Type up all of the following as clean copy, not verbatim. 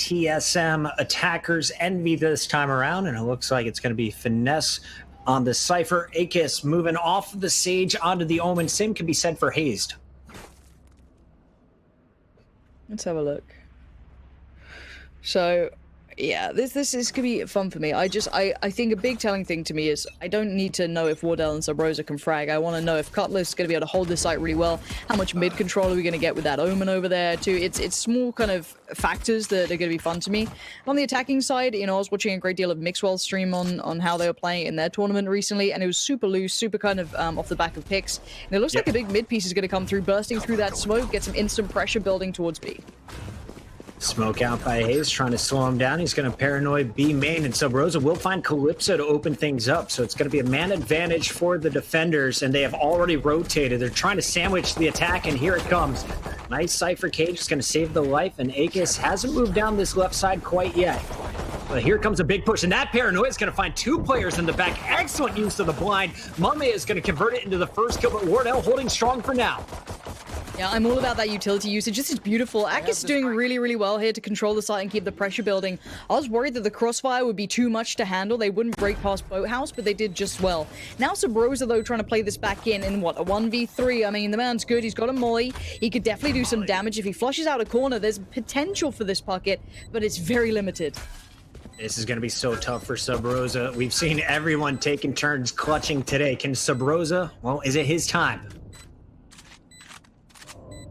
TSM attackers Envy this time around, and it looks like it's going to be Finesse on the Cypher. Akis moving off of the Sage onto the Omen. Same can be said for Hazed. Let's have a look. So, yeah, this could be fun for me. I think a big telling thing to me is I don't need to know if Wardell and Subrosa can frag. I want to know if Cutler's going to be able to hold this site really well. How much mid control are we going to get with that Omen over there too? It's small kind of factors that are going to be fun to me. On the attacking side, you know, I was watching a great deal of Mixwell's stream on how they were playing in their tournament recently, and it was super loose, super kind of off the back of picks. And it looks like a big mid piece is going to come through, bursting through that smoke, get some instant pressure building towards B. Smoke out by Hayes, trying to slow him down. He's going to paranoid B main, and Subrosa will find Calypso to open things up. So it's going to be a man advantage for the defenders, and they have already rotated. They're trying to sandwich the attack, and here it comes. Nice Cypher Cage is going to save the life, and Akis hasn't moved down this left side quite yet. But here comes a big push, and that paranoia is going to find two players in the back. Excellent use of the blind. Mame is going to convert it into the first kill, but Wardell holding strong for now. Yeah, I'm all about that utility usage. This is beautiful. Akis is doing really, really well here to control the site and keep the pressure building. I was worried that the crossfire would be too much to handle. They wouldn't break past Boathouse, but they did just well. Now Subrosa, though, trying to play this back in what, a 1v3? I mean, the man's good. He's got a molly. He could definitely do some damage. If he flushes out a corner, there's potential for this Puckett, but it's very limited. This is going to be so tough for Subrosa. We've seen everyone taking turns clutching today. Can Subrosa, well, is it his time?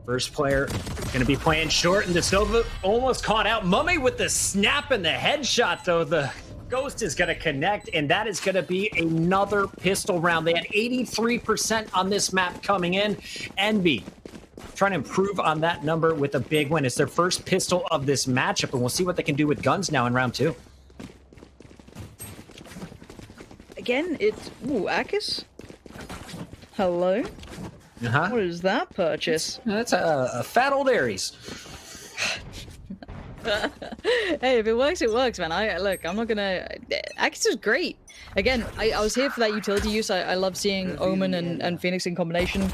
First player going to be playing short, and De Silva almost caught out. Mummy with the snap and the headshot, though. The Ghost is going to connect, and that is going to be another pistol round. They had 83% on this map coming in. Envy trying to improve on that number with a big win. It's their first pistol of this matchup, and we'll see what they can do with guns now in round two. Again, it's... Ooh, Akis? Hello? What is that purchase? That's a fat old Aries. Hey, if it works, it works, man. Look, I'm not gonna... Akis is great. Again, I was here for that utility use. I love seeing Omen and Phoenix in combination.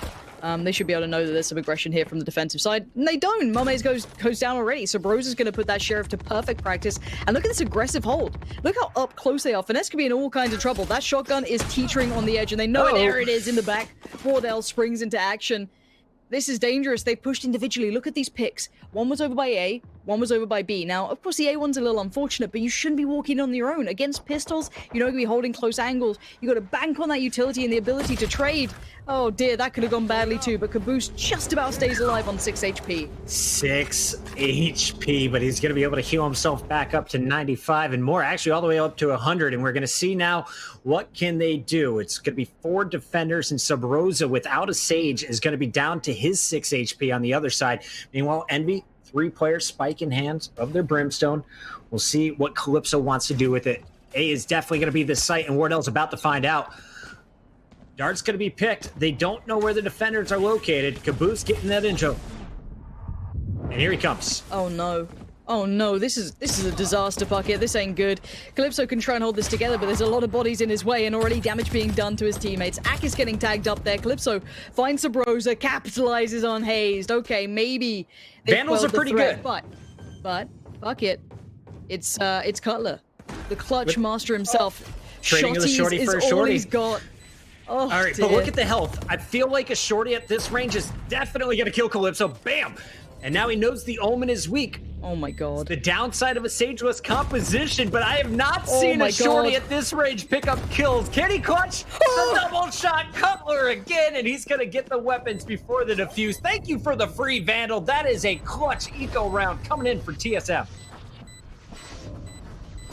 They should be able to know that there's some aggression here from the defensive side. And they don't. Mame goes down already. So Brosa's going to put that Sheriff to perfect practice. And look at this aggressive hold. Look how up close they are. Finesse could be in all kinds of trouble. That shotgun is teetering on the edge, and they know there it is in the back. Wardell springs into action. This is dangerous. They pushed individually. Look at these picks. One was over by A, one was over by B. Now, of course, the A one's a little unfortunate, but you shouldn't be walking on your own. Against pistols, you're not going to be holding close angles. You got to bank on that utility and the ability to trade. Oh dear, that could have gone badly too, but Caboose just about stays alive on 6 HP. 6 HP, but he's going to be able to heal himself back up to 95 and more, actually all the way up to 100, and we're going to see now what can they do. It's going to be 4 defenders, and Subrosa without a Sage is going to be down to his 6 HP on the other side. Meanwhile, Envy, 3 players spike in hands of their Brimstone. We'll see what Calypso wants to do with it. A is definitely going to be the site, and Wardell's about to find out. Dart's going to be picked. They don't know where the defenders are located. Caboose getting that intro. And here he comes. Oh no. Oh no, this is a disaster, Puckett. This ain't good. Calypso can try and hold this together, but there's a lot of bodies in his way and already damage being done to his teammates. Akis getting tagged up there. Calypso finds Subrosa, capitalizes on Hazed. Okay, maybe Vandals are pretty good. But Puckett, it's Cutler, the clutch master himself. Trading the shorty for a shorty. All he's got. Oh, all right, dear. But look at the health. I feel like a shorty at this range is definitely going to kill Calypso. Bam! And now he knows the Omen is weak. Oh my god. The downside of a Sageless composition, but I have not seen a shorty at this range pick up kills. Can he clutch the double shot? Cutler again, and he's going to get the weapons before the defuse. Thank you for the free Vandal. That is a clutch eco round coming in for TSM.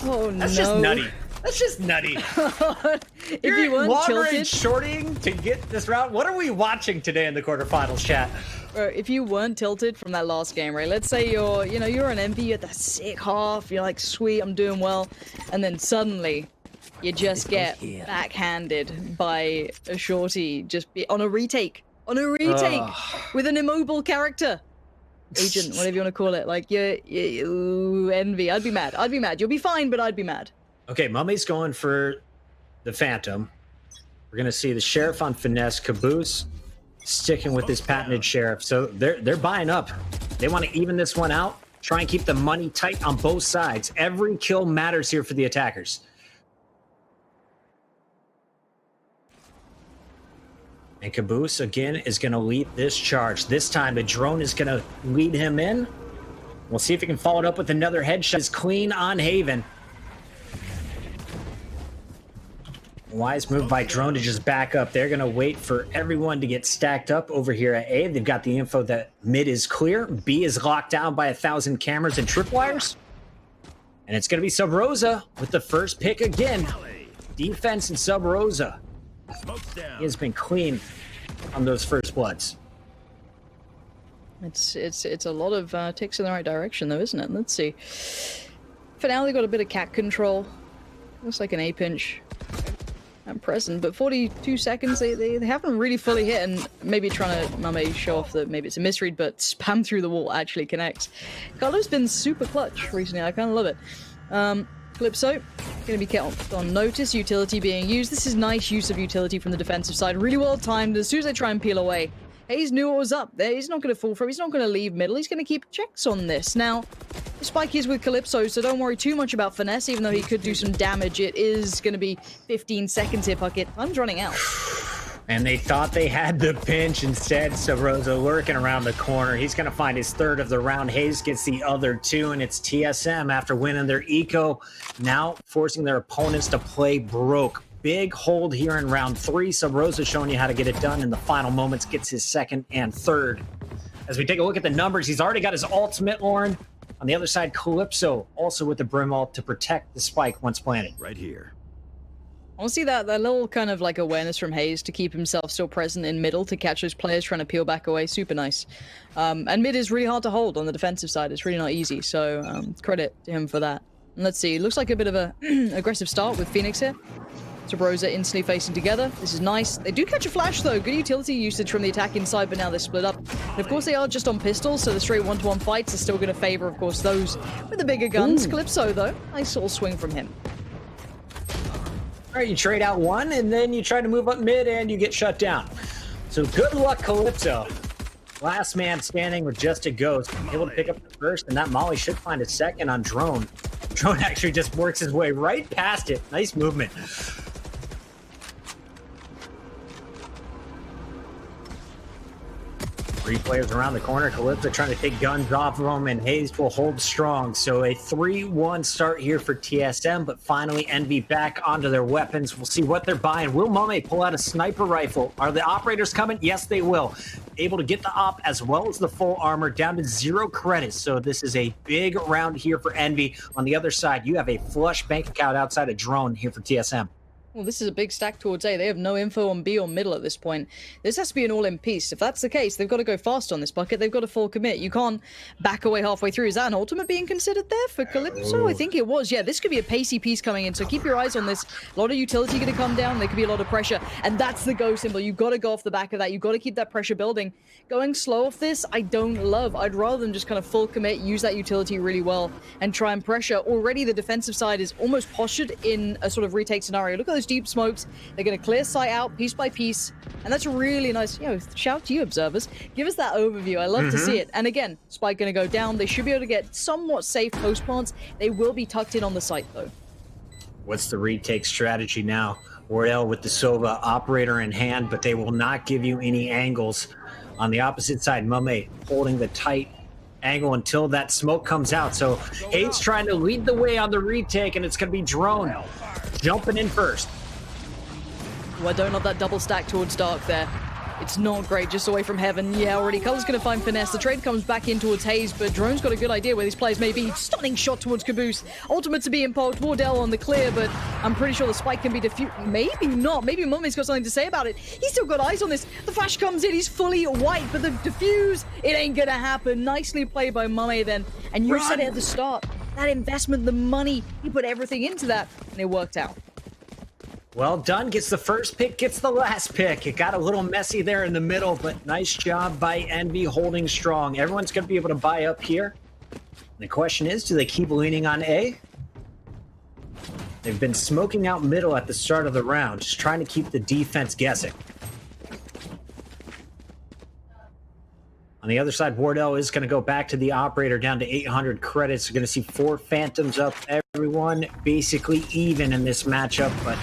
Oh no. That's just nutty. That's just nutty. If You're you weren't tilted, shorting to get this round. What are we watching today in the quarterfinals, chat? Bro, if you weren't tilted from that last game, right? Let's say you're an MVP, you're at that sick half, you're like, sweet, I'm doing well, and then suddenly you just get backhanded by a shorty just on a retake with an immobile character. Agent, whatever you want to call it. Like, you Envy. I'd be mad. You'll be fine, but I'd be mad. Okay, Mummy's going for the Phantom. We're going to see the Sheriff on Finesse. Caboose sticking with his patented Sheriff. So they're buying up. They want to even this one out. Try and keep the money tight on both sides. Every kill matters here for the attackers. And Caboose, again, is going to lead this charge. This time, the drone is going to lead him in. We'll see if he can follow it up with another headshot. It's clean on Haven. Wise move by drone to just back up. They're going to wait for everyone to get stacked up over here at A. They've got the info that mid is clear. B is locked down by 1,000 cameras and tripwires. And it's going to be Sub Rosa with the first pick again. Defense and Sub Rosa. He has been clean on those first bloods. It's a lot of ticks in the right direction, though, isn't it? Let's see. For now, they've got a bit of cat control. Looks like an A pinch. I'm present, but 42 seconds, they haven't really fully hit, and maybe trying to Mame show off that maybe it's a misread, but spam through the wall actually connects. Carlo's been super clutch recently. I kind of love it. Calypso, going to be kept on notice. Utility being used. This is nice use of utility from the defensive side. Really well timed. As soon as they try and peel away, Hayes knew what was up there. He's not going to fall for him. He's not going to leave middle. He's going to keep checks on this. Now, the spike is with Calypso, so don't worry too much about Finesse, even though he could do some damage. It is going to be 15 seconds here, Puckett. Time's running out. And they thought they had the pinch. Instead, Sabrosa lurking around the corner. He's going to find his third of the round. Hayes gets the other two, and it's TSM after winning their eco, now forcing their opponents to play broke. Big hold here in round 3. Sub-Rosa showing you how to get it done in the final moments, gets his second and third. As we take a look at the numbers, he's already got his ultimate, Lauren. On the other side, Calypso also with the Brim ult to protect the spike once planted. Right here. I want to see that little kind of like awareness from Hayes to keep himself still present in middle to catch those players trying to peel back away. Super nice. And mid is really hard to hold on the defensive side. It's really not easy. So credit to him for that. And let's see. Looks like a bit of a aggressive start with Phoenix here. Sabrosa instantly facing together. This is nice. They do catch a flash, though. Good utility usage from the attack inside, but now they're split up. And of course, they are just on pistols, so the straight one-to-one fights are still going to favor, of course, those with the bigger guns. Ooh. Calypso, though, nice little swing from him. All right, you trade out one, and then you try to move up mid, and you get shut down. So good luck, Calypso. Last man standing with just a ghost. Able to pick up the first, and that Molly should find a second on Drone. Drone actually just works his way right past it. Nice movement. 3 players around the corner. Calypso trying to take guns off of them, and Hayes will hold strong. So a 3-1 start here for TSM, but finally Envy back onto their weapons. We'll see what they're buying. Will Mame pull out a sniper rifle? Are the operators coming? Yes, they will. Able to get the op as well as the full armor down to 0 credits. So this is a big round here for Envy. On the other side, you have a flush bank account outside a drone here for TSM. Well, this is a big stack towards A. They have no info on B or middle at this point. This has to be an all-in piece. If that's the case, they've got to go fast on this bucket. They've got to full commit. You can't back away halfway through. Is that an ultimate being considered there for Calypso? I think it was. Yeah, this could be a pacey piece coming in, so keep your eyes on this. A lot of utility going to come down. There could be a lot of pressure, and that's the go symbol. You've got to go off the back of that. You've got to keep that pressure building. Going slow off this, I don't love. I'd rather them just kind of full commit, use that utility really well, and try and pressure. Already the defensive side is almost postured in a sort of retake scenario. Look at those deep smokes. They're going to clear sight out piece by piece, and that's really nice. Shout out to you, observers. Give us that overview. I love to see it. And again, spike going to go down. They should be able to get somewhat safe post plants. They will be tucked in on the site, though. What's the retake strategy now? Wardell with the Sova operator in hand, but they will not give you any angles. On the opposite side, Mame holding the tight angle until that smoke comes out. So Hayes trying to lead the way on the retake, and it's going to be Drone jumping in first. Oh, I don't love that double stack towards Dark there. It's not great, just away from Heaven. Yeah, already Color's going to find Finesse. The trade comes back in towards Hayes, but Drone's got a good idea where these players may be. Stunning shot towards Caboose. Ultimate to be impulsed. Wardell on the clear, but I'm pretty sure the spike can be diffused. Maybe not. Maybe Mummy's got something to say about it. He's still got eyes on this. The flash comes in. He's fully white, but the diffuse, it ain't going to happen. Nicely played by Mummy then. And you said it at the start. That investment, the money, he put everything into that, and it worked out. Well done. Gets the first pick, gets the last pick. It got a little messy there in the middle, but nice job by Envy holding strong. Everyone's going to be able to buy up here. The question is, do they keep leaning on A? They've been smoking out middle at the start of the round, just trying to keep the defense guessing. On the other side, Wardell is going to go back to the operator down to 800 credits. We're going to see 4 Phantoms up. Everyone basically even in this matchup, but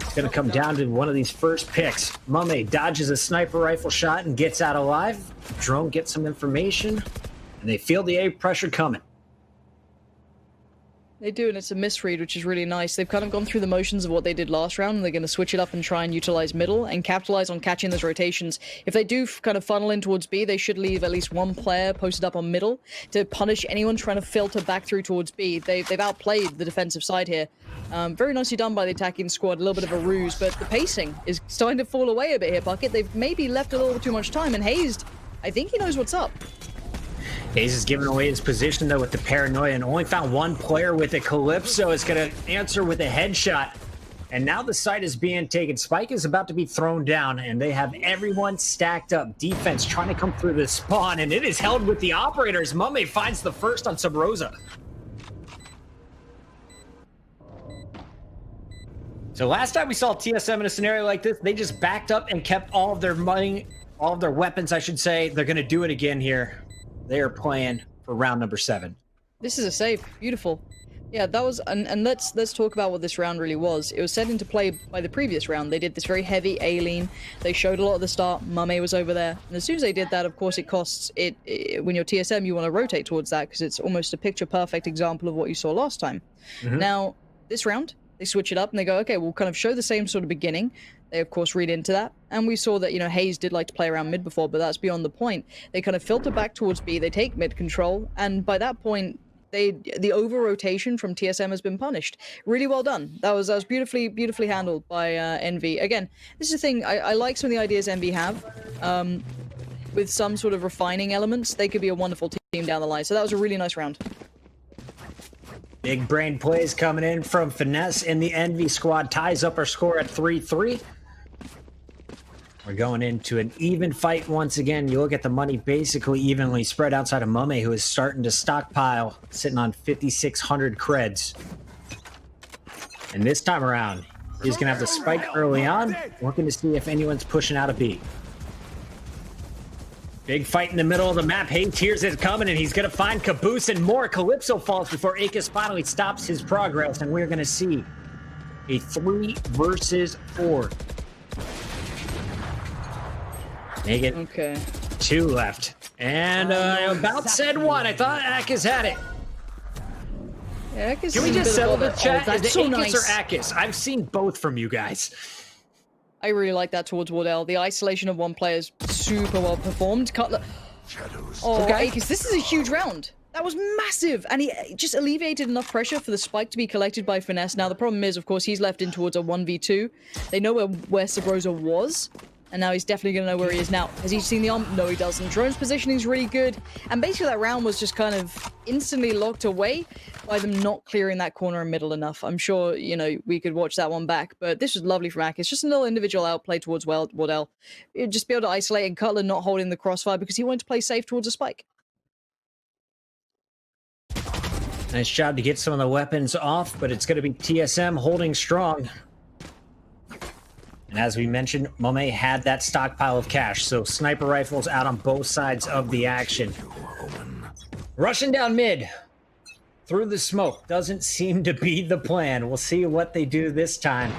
it's going to come down to one of these first picks. Mame dodges a sniper rifle shot and gets out alive. Drone gets some information, and they feel the A pressure coming. They do, and it's a misread, which is really nice. They've kind of gone through the motions of what they did last round, and they're going to switch it up and try and utilize middle and capitalize on catching those rotations. If they do kind of funnel in towards B, they should leave at least one player posted up on middle to punish anyone trying to filter back through towards B. They've outplayed the defensive side here. Very nicely done by the attacking squad, a little bit of a ruse, but the pacing is starting to fall away a bit here, Puckett. They've maybe left a little too much time, and Hazed, I think he knows what's up. Hayes is giving away his position, though, with the paranoia, and only found one player with it. Calypso is going to answer with a headshot. And now the site is being taken. Spike is about to be thrown down, and they have everyone stacked up. Defense trying to come through the spawn, and it is held with the operators. Mame finds the first on Sub Rosa. So last time we saw TSM in a scenario like this, they just backed up and kept all of their money, all of their weapons, I should say. They're going to do it again here. They are playing for round number 7. This is a save. Beautiful. Yeah, that was... And let's talk about what this round really was. It was set into play by the previous round. They did this very heavy A-lean. They showed a lot at the start. Mame was over there. And as soon as they did that, of course, it costs... when you're TSM, you want to rotate towards that because it's almost a picture-perfect example of what you saw last time. Now, this round, they switch it up and they go, okay, we'll kind of show the same sort of beginning. They, of course, read into that. And we saw that, you know, Hayes did like to play around mid before, but that's beyond the point. They kind of filter back towards B, they take mid control, and by that point, the over-rotation from TSM has been punished. Really well done. That was beautifully handled by Envy. Again, this is the thing, I like some of the ideas Envy have. With some sort of refining elements, they could be a wonderful team down the line. So that was a really nice round. Big brain plays coming in from Finesse, and the Envy squad ties up our score at 3-3. We're going into an even fight once again. You look at the money basically evenly spread outside of Mame, who is starting to stockpile, sitting on 5,600 creds. And this time around, he's going to have the spike early on, looking to see if anyone's pushing out of B. Big fight in the middle of the map. Hayes hears it coming, and he's going to find Caboose and more. Calypso falls before Akis finally stops his progress, and we're going to see a 3 versus 4. Make it Okay. 2 left. And about said 1. I thought Akis had it. Yeah, Can we just settle the chat? Is it so Akis nice. or Akis? I've seen both from you guys. I really like that towards Wardell. The isolation of one player is super well performed. Cutler. Oh, Okay. Akis, this is a huge round. That was massive, and he just alleviated enough pressure for the spike to be collected by Finesse. Now, the problem is, of course, he's left in towards a 1v2. They know where Sabrosa was, and now he's definitely going to know where he is now. Has he seen the arm? No, he doesn't. Drone's positioning is really good, and basically that round was just kind of instantly locked away by them not clearing that corner and middle enough. I'm sure, you know, we could watch that one back, but this was lovely from Akis. Just a little individual outplay towards Wardell. He'd just be able to isolate, and Cutler not holding the crossfire because he wanted to play safe towards a spike. Nice job to get some of the weapons off, but it's going to be TSM holding strong. And as we mentioned, Mame had that stockpile of cash, so sniper rifles out on both sides of the action. Rushing down mid through the smoke doesn't seem to be the plan. We'll see what they do this time.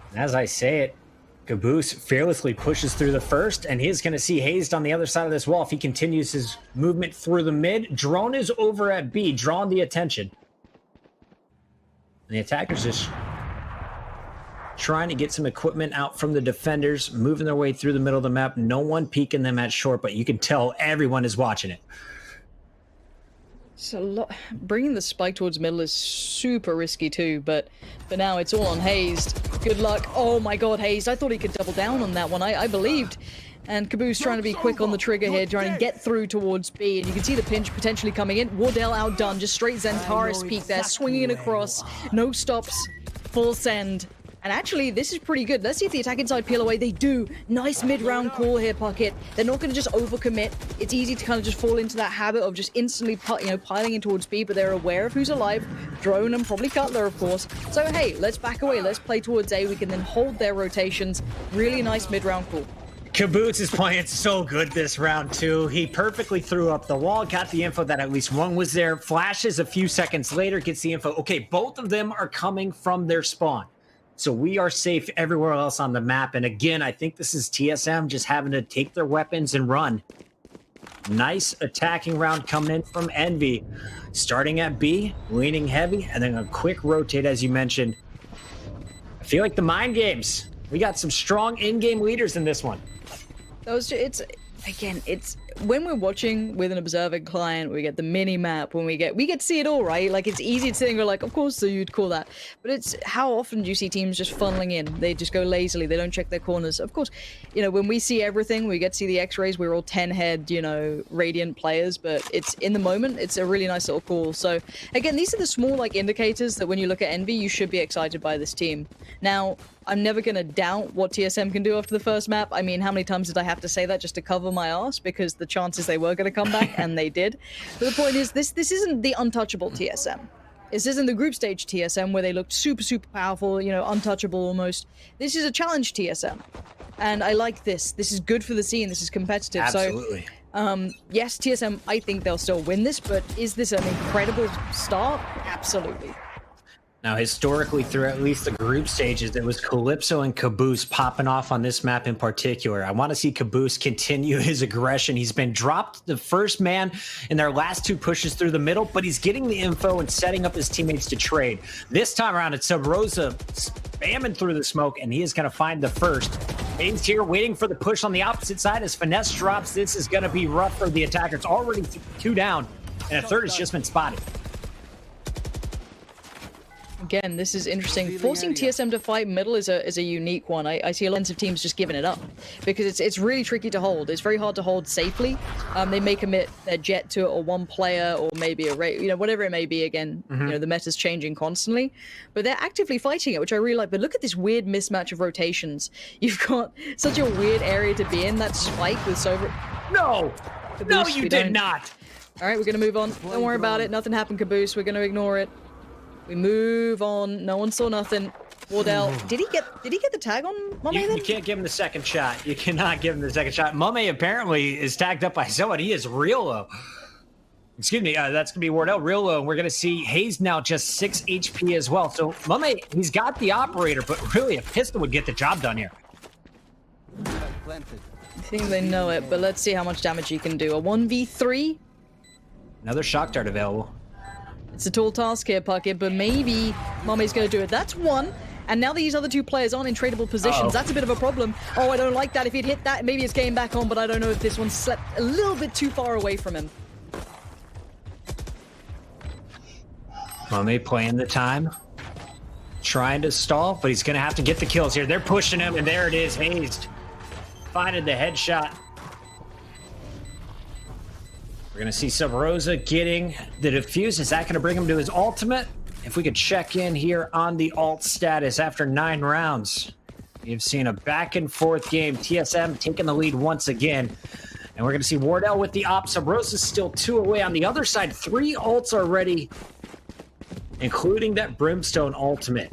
And as I say it, Caboose fearlessly pushes through the first, and he's going to see Hazed on the other side of this wall if he continues his movement through the mid. Drone is over at B, drawing the attention. And the attackers just trying to get some equipment out from the defenders, moving their way through the middle of the map. No one peeking them at short, but you can tell everyone is watching it. So bringing the spike towards middle is super risky too, but for now it's all on Hazed. Good luck. Oh my god, Hazed. I thought he could double down on that one. I believed. And Caboose trying to be quick on the trigger here, trying to get through towards B. And you can see the pinch potentially coming in. Wardell outdone, just straight Zentaris peek there, swinging it across. No stops, full send. And actually, this is pretty good. Let's see if the attack inside peel away. They do. Nice mid-round call here, Puckett. They're not going to just overcommit. It's easy to kind of just fall into that habit of just instantly, piling in towards B, but they're aware of who's alive. Drone and probably Cutler, of course. So, hey, let's back away. Let's play towards A. We can then hold their rotations. Really nice mid-round call. Caboose is playing so good this round, too. He perfectly threw up the wall, got the info that at least one was there, flashes a few seconds later, gets the info. Okay, both of them are coming from their spawn. So we are safe everywhere else on the map. And again, I think this is TSM just having to take their weapons and run. Nice attacking round coming in from Envy. Starting at B, leaning heavy, and then a quick rotate, as you mentioned. I feel like the mind games. We got some strong in-game leaders in this one. It's when we're watching with an observing client, we get the mini map, when we get to see it all, right? Like, it's easy to think, we're like, of course, so you'd call that. But it's how often do you see teams just funneling in? They just go lazily, they don't check their corners. Of course, you know, when we see everything, we get to see the X-rays, we're all 10-head, you know, radiant players, but it's in the moment, it's a really nice little call. So again, these are the small like indicators that when you look at Envy, you should be excited by this team. Now, I'm never going to doubt what TSM can do after the first map. I mean, how many times did I have to say that just to cover my ass? Because the chances they were going to come back, and they did. But the point is, this isn't the untouchable TSM. This isn't the group stage TSM where they looked super, super powerful, you know, untouchable almost. This is a challenge TSM. And I like this. This is good for the scene. This is competitive. Absolutely. So, yes, TSM, I think they'll still win this, but is this an incredible start? Absolutely. Now, historically, through at least the group stages, it was Calypso and Caboose popping off on this map in particular. I want to see Caboose continue his aggression. He's been dropped the first man in their last two pushes through the middle, but he's getting the info and setting up his teammates to trade. This time around, it's Rosa spamming through the smoke, and he is going to find the first. Hayes here waiting for the push on the opposite side as Finesse drops. This is going to be rough for the attacker. It's already 2 down, and a third has just been spotted. Again, this is interesting. Forcing TSM to fight middle is a unique one. I see a lot of teams just giving it up because it's really tricky to hold. It's very hard to hold safely. They may commit their jet to it or one player or maybe a you know, whatever it may be. Again, you know, the meta's changing constantly, but they're actively fighting it, which I really like. But look at this weird mismatch of rotations. You've got such a weird area to be in. That spike with Sober. No, you did not. All right, we're gonna move on. Don't worry about it. Nothing happened, Caboose. We're gonna ignore it. We move on. No one saw nothing. Wardell, did he get the tag on Mame? You can't give him the second shot. You cannot give him the second shot. Mame apparently is tagged up by someone. He is real low. Excuse me. That's gonna be Wardell real low. And we're gonna see Hayes now just 6 HP as well. So Mame, he's got the operator, but really a pistol would get the job done here. I think they know it, but let's see how much damage he can do. A 1v3. Another shock dart available. It's a tall task here, Puckett, but maybe Mame's going to do it. That's one. And now these other two players aren't in tradable positions. That's a bit of a problem. Oh, I don't like that. If he'd hit that, maybe it's getting back on, but I don't know if this one slept a little bit too far away from him. Mame playing the time. Trying to stall, but he's going to have to get the kills here. They're pushing him, and there it is. Hazed. Finding the headshot. We're going to see Sub Rosa getting the defuse. Is that going to bring him to his ultimate? If we could check in here on the ult status after 9 rounds. You've seen a back and forth game. TSM taking the lead once again. And we're going to see Wardell with the op. Sub Rosa's still 2 away. On the other side, 3 ults already, including that Brimstone ultimate.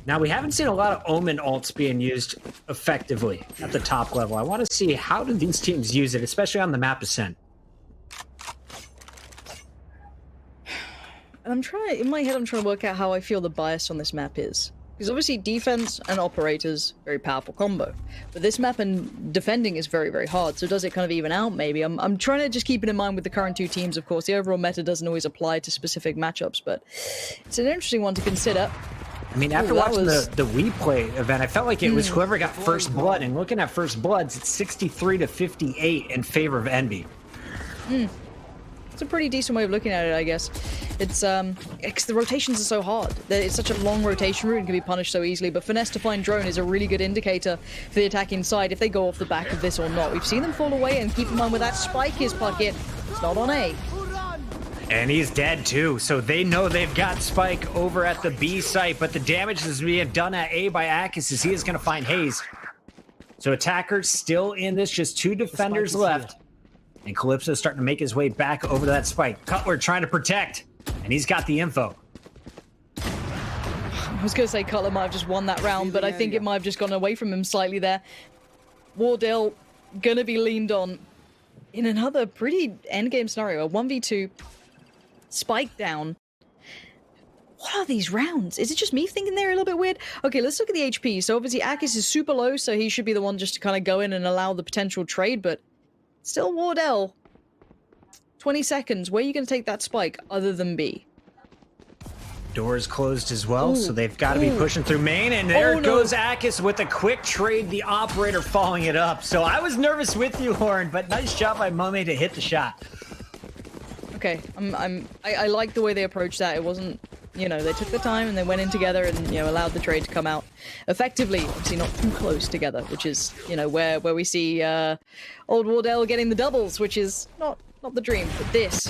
Now, we haven't seen a lot of Omen ults being used effectively at the top level. I want to see how do these teams use it, especially on the map Ascent. And in my head, I'm trying to work out how I feel the bias on this map is. Because obviously defense and operators, very powerful combo. But this map and defending is very, very hard. So does it kind of even out, maybe? I'm trying to just keep it in mind with the current 2 teams, of course. The overall meta doesn't always apply to specific matchups, but it's an interesting one to consider. I mean, after watching the We Play event, I felt like it was whoever got first blood. And looking at first bloods, it's 63 to 58 in favor of Envy. It's a pretty decent way of looking at it, I guess. It's the rotations are so hard. It's such a long rotation route and can be punished so easily, but finesse to find drone is a really good indicator for the attacking side if they go off the back of this or not. We've seen them fall away, and keep in mind where that spike is, Puckett. It's not on A. And he's dead too, so they know they've got Spike over at the B site, but the damage is being done at A by Akis as he is going to find Hayes. So attackers still in this, just 2 defenders left. And Calypso's starting to make his way back over to that spike. Cutler trying to protect, and he's got the info. I was going to say Cutler might have just won that round, but I think it might have just gone away from him slightly there. Wardell gonna be leaned on in another pretty endgame scenario. A 1v2, spike down. What are these rounds? Is it just me thinking they're a little bit weird? Okay, let's look at the HP. So obviously Akis is super low, so he should be the one just to kind of go in and allow the potential trade, but still Wardell. 20 seconds. Where are you going to take that spike other than B? Doors closed as well, Ooh. so they've got to be pushing through main, and there goes Akis with a quick trade, the operator following it up. So I was nervous with you, Horn, but nice job by Mummy to hit the shot. Okay, I like the way they approached that. It wasn't, you know, they took the time and they went in together and, you know, allowed the trade to come out effectively. Obviously not too close together, which is, you know, where we see old Wardell getting the doubles, which is not the dream. But this,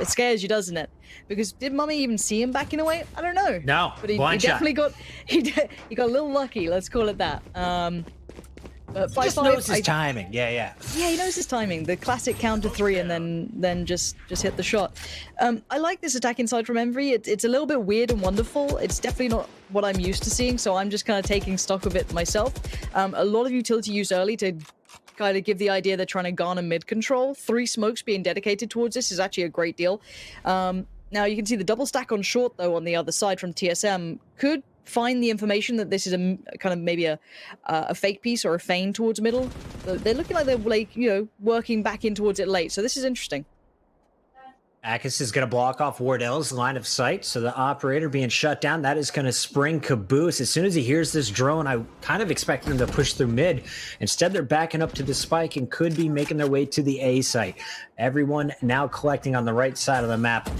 it scares you, doesn't it? Because did Mummy even see him backing away? I don't know. No, but he shot. definitely got he got a little lucky. Let's call it that. But He just knows his timing. Yeah, he knows his timing. The classic counter 3 and then just hit the shot. I like this attack inside from Envy. It's a little bit weird and wonderful. It's definitely not what I'm used to seeing, so I'm just kind of taking stock of it myself. A lot of utility use early to kind of give the idea they're trying to garner mid control. 3 smokes being dedicated towards this is actually a great deal. Now you can see the double stack on short though on the other side from TSM could find the information that this is a kind of maybe a fake piece or a feign towards middle. They're looking like they're like, you know, working back in towards it late. So this is interesting. Akis is going to block off Wardell's line of sight, so the operator being shut down, that is going to spring Caboose. As soon as he hears this drone, I kind of expected him to push through mid. Instead, they're backing up to the spike and could be making their way to the A site. Everyone now collecting on the right side of the map.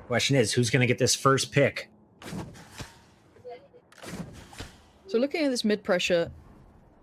Question is, who's going to get this first pick? So looking at this mid pressure,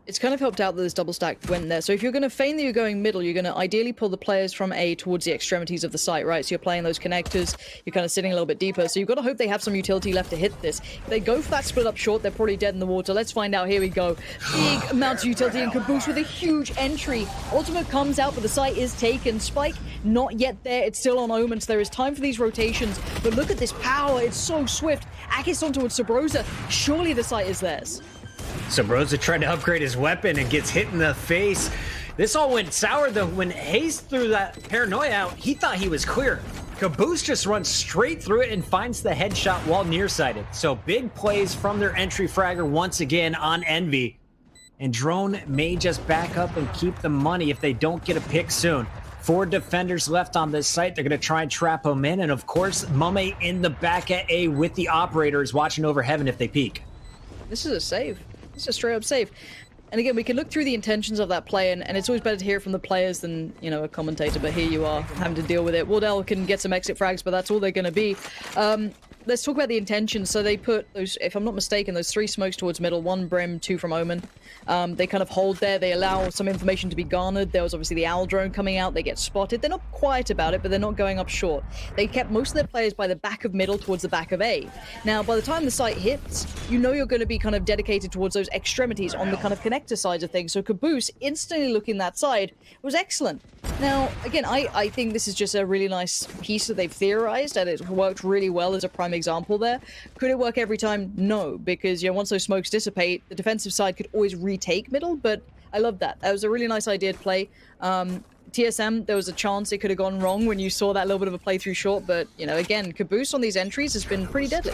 it's kind of helped out that this double stack went there. So if you're going to feign that you're going middle, you're going to ideally pull the players from A towards the extremities of the site, right? So you're playing those connectors, you're kind of sitting a little bit deeper. So you've got to hope they have some utility left to hit this. If they go for that split up short, they're probably dead in the water. Let's find out. Here we go. Big amounts of utility and Caboose with a huge entry. Ultimate comes out, but the site is taken. Spike, not yet there. It's still on Omen, so there is time for these rotations. But look at this power. It's so swift. Akis on towards Sabrosa. Surely the site is theirs. Sabrosa tried to upgrade his weapon and gets hit in the face. This all went sour though. When Hayes threw that paranoia out, he thought he was clear. Caboose just runs straight through it and finds the headshot while nearsighted. So big plays from their entry fragger once again on Envy. And Drone may just back up and keep the money if they don't get a pick soon. 4 defenders left on this site. They're going to try and trap them in. And of course, Mummy in the back at A with the operators watching over heaven if they peek. This is a save. This is a straight up save. And again, we can look through the intentions of that play, and it's always better to hear it from the players than, you know, a commentator, but here you are having to deal with it. Wardell can get some exit frags, but that's all they're going to be. Let's talk about the intentions. So they put those, if I'm not mistaken, those 3 smokes towards middle, 1 Brim, 2 from Omen. They kind of hold there. They allow some information to be garnered. There was obviously the owl drone coming out. They get spotted. They're not quiet about it, but they're not going up short. They kept most of their players by the back of middle towards the back of A. Now, by the time the site hits, you know you're going to be kind of dedicated towards those extremities on the kind of connector sides of things. So Caboose instantly looking that side was excellent. Now, again, I think this is just a really nice piece that they've theorized, and it worked really well as a prime example there. Could it work every time? No, because, you know, once those smokes dissipate, the defensive side could always retake middle, but I love that. That was a really nice idea to play. TSM, there was a chance it could have gone wrong when you saw that little bit of a playthrough short, but, you know, again, Caboose on these entries has been pretty deadly.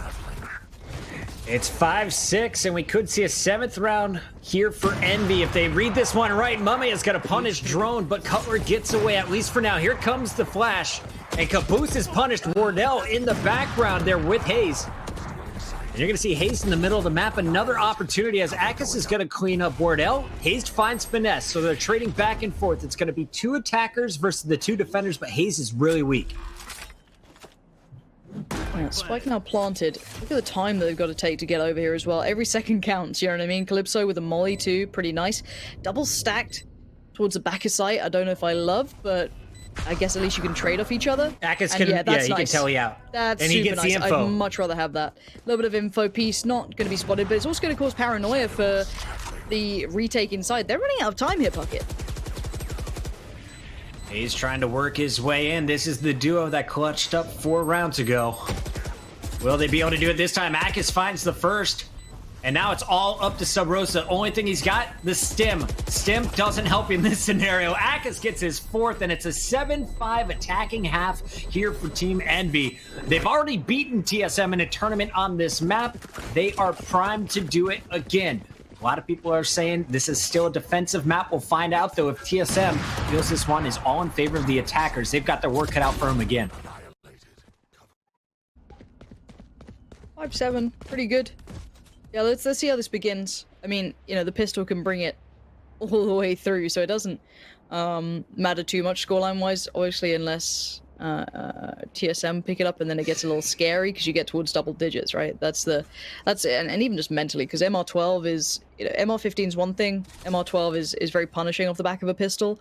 It's 5-6, and we could see a 7th round here for Envy. If they read this one right, Mummy is going to punish Drone, but Cutler gets away, at least for now. Here comes the flash, and Caboose has punished Wardell in the background there with Hayes. And you're going to see Hayes in the middle of the map. Another opportunity as Akis is going to clean up Wardell. Hayes finds Finesse, so they're trading back and forth. It's going to be 2 attackers versus the 2 defenders, but Hayes is really weak. Yeah, Spike now planted. Look at the time that they've got to take to get over here as well. Every second counts, you know what I mean? Calypso with a molly too, pretty nice. Double stacked towards the back of sight. I don't know if I love, but I guess at least you can trade off each other. Akis can, that's he nice. can tell you out. That's and super he gets nice. the info. I'd much rather have that. A little bit of info piece, not going to be spotted, but it's also going to cause paranoia for the retake inside. They're running out of time here, Puckett. He's trying to work his way in. This is the duo that clutched up 4 rounds ago. Will they be able to do it this time? Akis finds the first. And now it's all up to Sub Rosa. Only thing he's got, the stim. Stim doesn't help in this scenario. Akis gets his 4th, and it's a 7-5 attacking half here for Team Envy. They've already beaten TSM in a tournament on this map. They are primed to do it again. A lot of people are saying this is still a defensive map. We'll find out, though, if TSM feels this one is all in favor of the attackers. They've got their work cut out for them again. 5-7, pretty good. Yeah, let's see how this begins. I mean, you know, the pistol can bring it all the way through, so it doesn't matter too much scoreline-wise, obviously, unless TSM pick it up, and then it gets a little scary because you get towards double digits, right? That's it, and even just mentally, because MR12 is, you know, MR15 is one thing, MR12 is very punishing off the back of a pistol.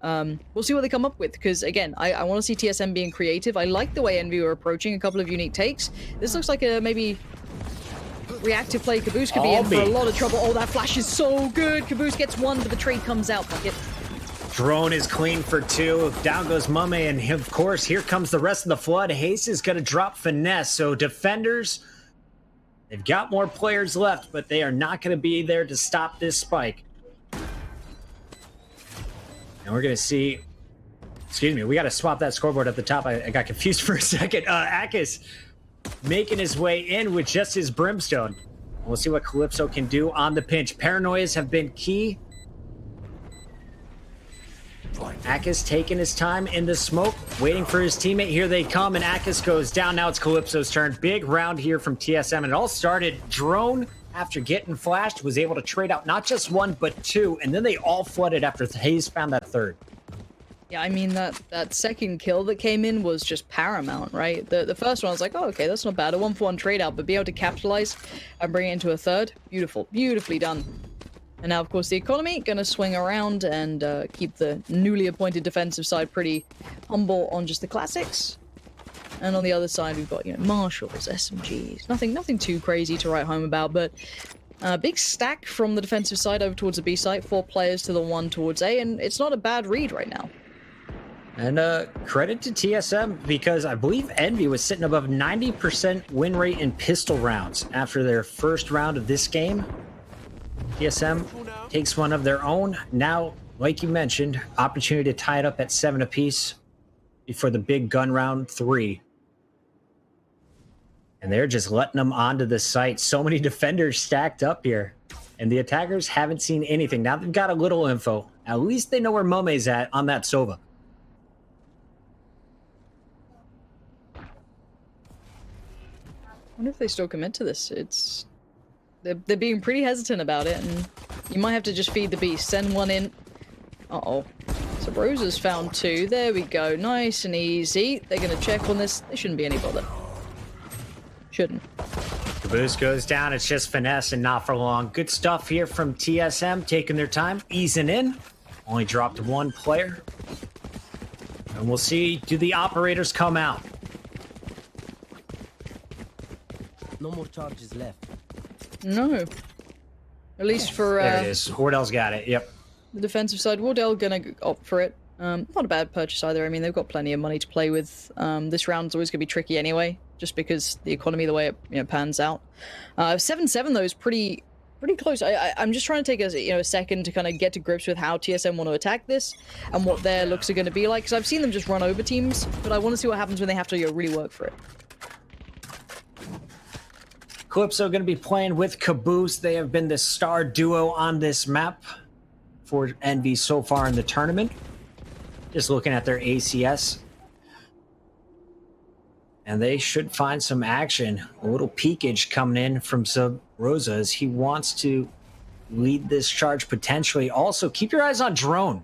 We'll see what they come up with, because again, I want to see TSM being creative. I like the way Envy were approaching a couple of unique takes. This looks like a maybe reactive play. Caboose could be in for a lot of trouble. Oh, that flash is so good. Caboose gets 1, but the trade comes out. Puckett. Drone is clean for 2. Down goes Mame, and of course, here comes the rest of the flood. Haste is going to drop Finesse. So defenders, they've got more players left, but they are not going to be there to stop this spike. And we're going to see... Excuse me, we got to swap that scoreboard at the top. I got confused for a second. Akis making his way in with just his brimstone. We'll see what Calypso can do on the pinch. Paranoias have been key. Akis taking his time in the smoke, waiting for his teammate. Here they come, and Akis goes down. Now it's Calypso's turn. Big round here from TSM, and it all started. Drone, after getting flashed, was able to trade out not just 1, but 2, and then they all flooded after Hayes found that 3rd. Yeah, I mean, that second kill that came in was just paramount, right? The first one, I was like, oh, okay, that's not bad. A 1-for-1 trade out, but be able to capitalize and bring it into a 3rd, beautiful, beautifully done. And now, of course, the economy gonna swing around and keep the newly appointed defensive side pretty humble on just the classics. And on the other side, we've got, you know, Marshalls, SMGs, nothing too crazy to write home about, but big stack from the defensive side over towards the B site, 4 players to the 1 towards A, and it's not a bad read right now. And credit to TSM, because I believe Envy was sitting above 90% win rate in pistol rounds after their first round of this game. TSM takes one of their own. Now, like you mentioned, opportunity to tie it up at 7 apiece before the big gun round 3. And they're just letting them onto the site. So many defenders stacked up here. And the attackers haven't seen anything. Now they've got a little info. At least they know where Mome's at on that Sova. I wonder if they still commit to this. They're being pretty hesitant about it, and you might have to just feed the beast. Send 1 in. Uh-oh. So Rosa's found 2. There we go. Nice and easy. They're going to check on this. They shouldn't be any bother. Shouldn't. Caboose goes down. It's just Finesse and not for long. Good stuff here from TSM, taking their time, easing in. Only dropped 1 player. And we'll see, do the operators come out? No more charges left. No. At least for there it is. Wardell's got it. Yep. the defensive side. Wardell gonna opt for it. Not a bad purchase either. I mean, they've got plenty of money to play with. This round's always gonna be tricky anyway, just because the economy, the way it pans out. 7-7 though is pretty close. I'm just trying to take a second to kind of get to grips with how TSM want to attack this and what their looks are going to be like, because I've seen them just run over teams, but I want to see what happens when they have to really work for it. Calypso going to be playing with Caboose. They have been the star duo on this map for Envy so far in the tournament. Just looking at their ACS. And they should find some action. A little peekage coming in from Sub Rosa as he wants to lead this charge potentially. Also, keep your eyes on Drone.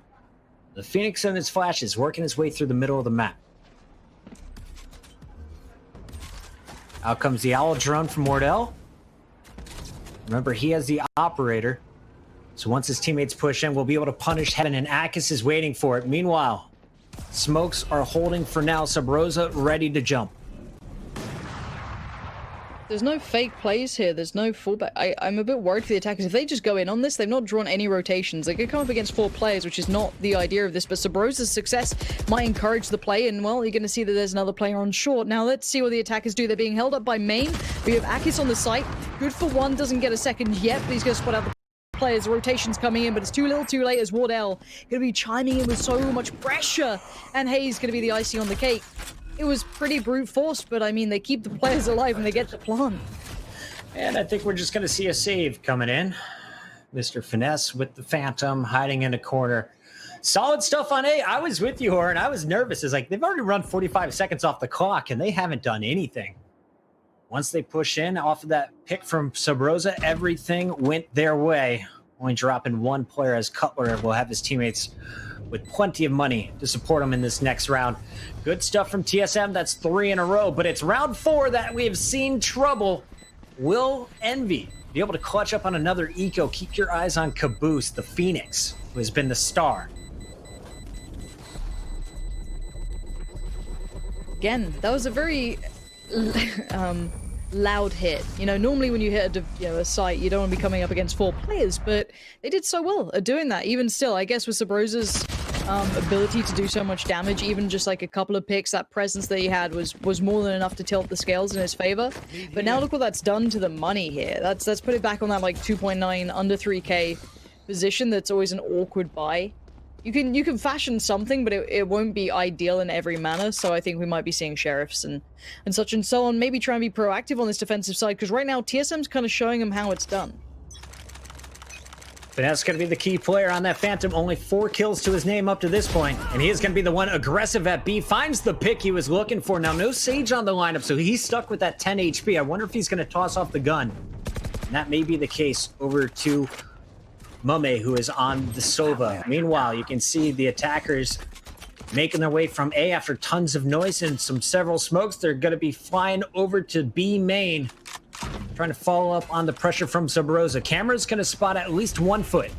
The Phoenix and his flashes working his way through the middle of the map. Out comes the Owl Drone from Wardell. Remember, he has the operator. So once his teammates push in, we'll be able to punish Heaven, and Akis is waiting for it. Meanwhile, smokes are holding for now. Sub Rosa ready to jump. There's no fake plays here. There's no fallback. I'm a bit worried for the attackers. If they just go in on this, they've not drawn any rotations. They could come up against 4 players, which is not the idea of this. But Sabrosa's success might encourage the play. And, well, you're going to see that there's another player on short. Now, let's see what the attackers do. They're being held up by Main. We have Akis on the site. Good for one. Doesn't get a second yet, but he's going to spot out the players. Rotations coming in, but it's too little too late as Wardell going to be chiming in with so much pressure. And Hayes going to be the icing on the cake. It was pretty brute force, but I mean, they keep the players alive and they get the plant. And I think we're just going to see a save coming in. Mr. Finesse with the Phantom hiding in a corner. Solid stuff on A. I was with you, Horan. I was nervous. It's like they've already run 45 seconds off the clock and they haven't done anything. Once they push in off of that pick from Sabrosa, everything went their way. Only dropping 1 player as Cutler will have his teammates with plenty of money to support him in this next round. Good stuff from TSM. That's 3 in a row, but it's round 4 that we have seen trouble. Will Envy be able to clutch up on another eco? Keep your eyes on Caboose, the Phoenix, who has been the star. Again, that was a very loud hit. You know, normally when you hit a site, you don't want to be coming up against 4 players, but they did so well at doing that. Even still, I guess with Sabrosa's ability to do so much damage, even just like a couple of picks, that presence that he had was more than enough to tilt the scales in his favor. But now look what that's done to the money here. That's put it back on that like 2.9 under 3k position. That's always an awkward buy. You can fashion something, but it won't be ideal in every manner. So I think we might be seeing sheriffs and such and so on. Maybe try and be proactive on this defensive side, because right now TSM's kind of showing them how it's done. Finesse going to be the key player on that Phantom. Only 4 kills to his name up to this point, and he is going to be the one aggressive at B. Finds the pick he was looking for. Now, no Sage on the lineup, so he's stuck with that 10 HP. I wonder if he's going to toss off the gun. And that may be the case over to Mame, who is on the Sova. Meanwhile, you can see the attackers making their way from A after tons of noise and several smokes. They're going to be flying over to B main, trying to follow up on the pressure from Sabrosa. Camera's going to spot at least 1 foot.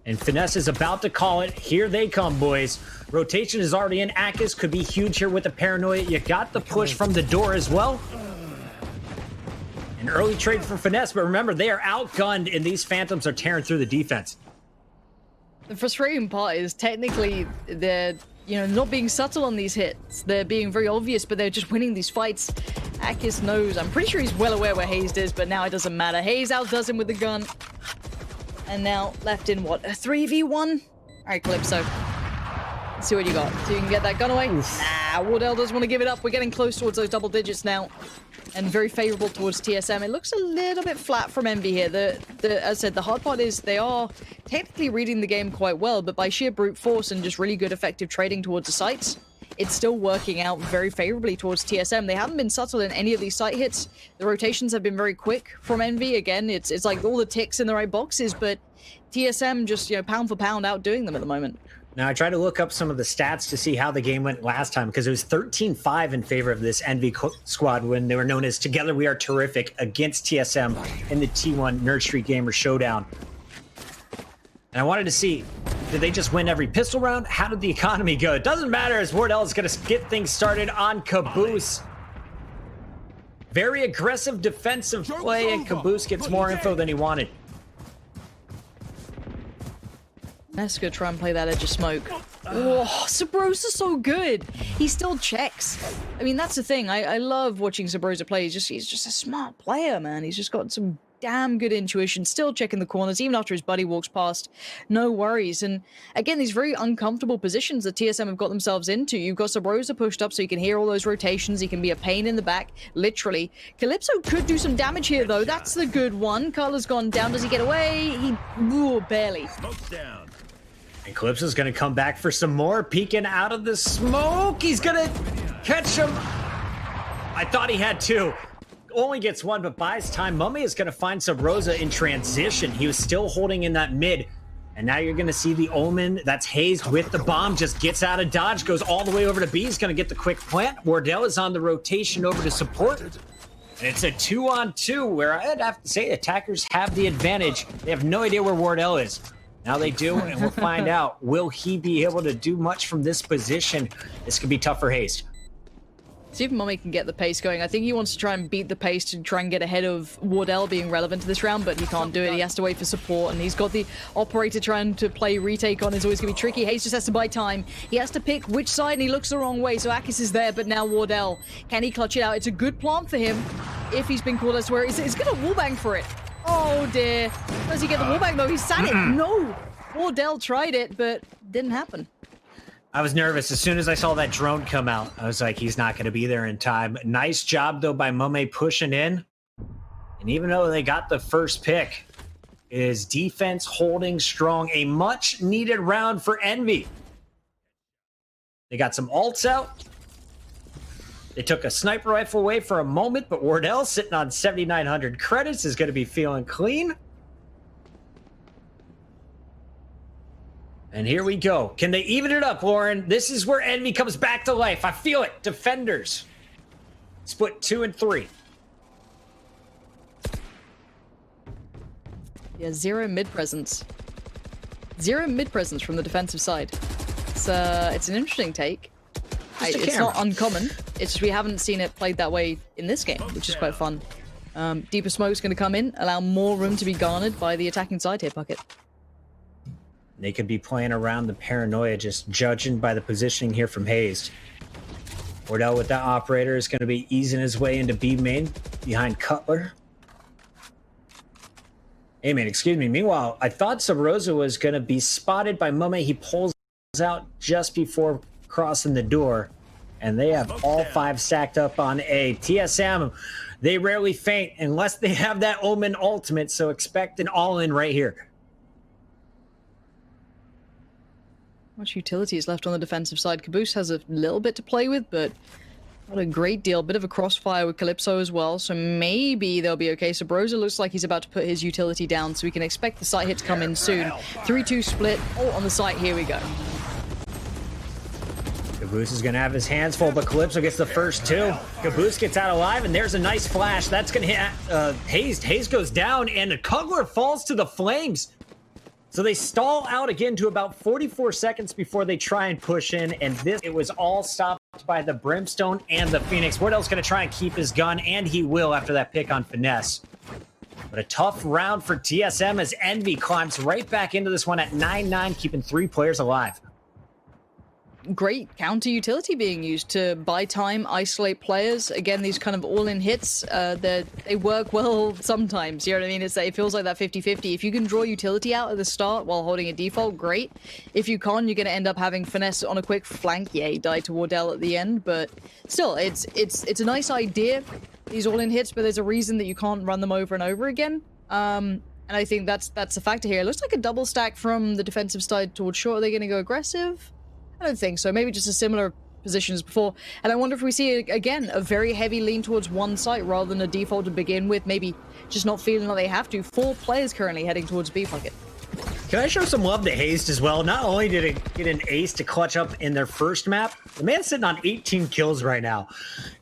And Finesse is about to call it. Here they come, boys. Rotation is already in. Akis could be huge here with the paranoia. You got the push from the door as well. An early trade for Finesse, but remember, they are outgunned, and these Phantoms are tearing through the defense. The frustrating part is technically they're, not being subtle on these hits. They're being very obvious, but they're just winning these fights. Akis knows. I'm pretty sure he's well aware where Hayes is, but now it doesn't matter. Hayes outdoes him with the gun. And now left in, what, a 3v1? All right, Calypso. Let's see what you got. So you can get that gun away. Nah, Wardell doesn't want to give it up. We're getting close towards those double digits now. And very favorable towards TSM. It looks a little bit flat from Envy here. As I said, the hard part is they are technically reading the game quite well, but by sheer brute force and just really good effective trading towards the sites, it's still working out very favorably towards TSM. They haven't been subtle in any of these site hits. The rotations have been very quick from Envy. Again, it's like all the ticks in the right boxes, but TSM just, pound for pound outdoing them at the moment. Now, I tried to look up some of the stats to see how the game went last time, because it was 13-5 in favor of this Envy squad when they were known as Together We Are Terrific against TSM in the T1 Nerd Street Gamer Showdown. And I wanted to see, did they just win every pistol round? How did the economy go? It doesn't matter, as Wardell is going to get things started on Caboose. Very aggressive defensive play, and Caboose gets more info than he wanted. Let's go try and play that edge of smoke. Oh, Sabrosa's so good. He still checks. I mean, that's the thing. I love watching Sabrosa play. He's just a smart player, man. He's just got some damn good intuition. Still checking the corners, even after his buddy walks past. No worries. And again, these very uncomfortable positions that TSM have got themselves into. You've got Sabrosa pushed up so you can hear all those rotations. He can be a pain in the back, literally. Calypso could do some damage here, though. That's the good one. Carla's gone down. Does he get away? Barely. Smoke's down. And Calypso's going to come back for some more. Peeking out of the smoke. He's going to catch him. I thought he had 2. Only gets 1, but buys time. Mummy is going to find Sabrosa in transition. He was still holding in that mid. And now you're going to see the Omen. That's Hayes with the bomb. Just gets out of dodge. Goes all the way over to B. He's going to get the quick plant. Wardell is on the rotation over to support. And it's a 2-on-2 where I'd have to say attackers have the advantage. They have no idea where Wardell is. Now they do, and we'll find out. Will he be able to do much from this position? This could be tough for Hayes. See if Mummy can get the pace going. I think he wants to try and beat the pace to try and get ahead of Wardell being relevant to this round, but he can't do it. He has to wait for support, and he's got the operator trying to play retake on. Is always going to be tricky. Hayes just has to buy time. He has to pick which side, and he looks the wrong way. So Akis is there, but now Wardell. Can he clutch it out? It's a good plant for him if he's been called elsewhere. He's going to wallbang for it. Oh, dear. Does he get the wallbang, though? He sat it. No. Wardell tried it, but didn't happen. I was nervous as soon as I saw that drone come out. I was like, he's not going to be there in time. Nice job, though, by Mame pushing in. And even though they got the first pick, is defense holding strong. A much-needed round for Envy. They got some ults out. They took a sniper rifle away for a moment, but Wardell, sitting on 7,900 credits, is going to be feeling clean. And here we go. Can they even it up, Lauren? This is where Envy comes back to life. I feel it. Defenders. Split 2 and 3. Yeah, zero mid presence. Zero mid presence from the defensive side. It's an interesting take. It's not uncommon. It's just we haven't seen it played that way in this game, which is quite fun. Deeper smoke's going to come in, allow more room to be garnered by the attacking side here, Puckett. They could be playing around the paranoia, just judging by the positioning here from Hayes. Wardell with that operator is going to be easing his way into B main behind Cutler. Hey, man, excuse me. Meanwhile, I thought Sabrosa was going to be spotted by Mame. He pulls out just before crossing the door, and they have all 5 stacked up on A. TSM, they rarely faint unless they have that Omen ultimate, so expect an all-in right here. Much utility is left on the defensive side. Caboose has a little bit to play with, but not a great deal. Bit of a crossfire with Calypso as well, so maybe they'll be okay. Sabrosa looks like he's about to put his utility down, so we can expect the site hit to come in soon. 3-2 split. Oh, on the site. Here we go. Caboose is going to have his hands full, but Calypso gets the first 2. Caboose gets out alive, and there's a nice flash. That's going to hit Hayes. Hayes goes down, and Cutler falls to the flames. So they stall out again to about 44 seconds before they try and push in, and it was all stopped by the Brimstone and the Phoenix. Wardell's going to try and keep his gun, and he will after that pick on Finesse. But a tough round for TSM as Envy climbs right back into this one at 9-9, keeping 3 players alive. Great counter utility being used to buy time, isolate players. Again, these kind of all-in hits, they work well sometimes. You know what I mean? It feels like that 50-50. If you can draw utility out at the start while holding a default, great. If you can't, you're going to end up having Finesse on a quick flank. Yeah, he died to Wardell at the end, but still, it's a nice idea, these all-in hits, but there's a reason that you can't run them over and over again. And I think that's a factor here. It looks like a double stack from the defensive side towards short. Are they going to go aggressive? I don't think so. Maybe just a similar position as before. And I wonder if we see, again, a very heavy lean towards one site rather than a default to begin with. Maybe just not feeling like they have to. 4 players currently heading towards B Puckett. Can I show some love to Hayes as well? Not only did it get an ace to clutch up in their first map, the man's sitting on 18 kills right now.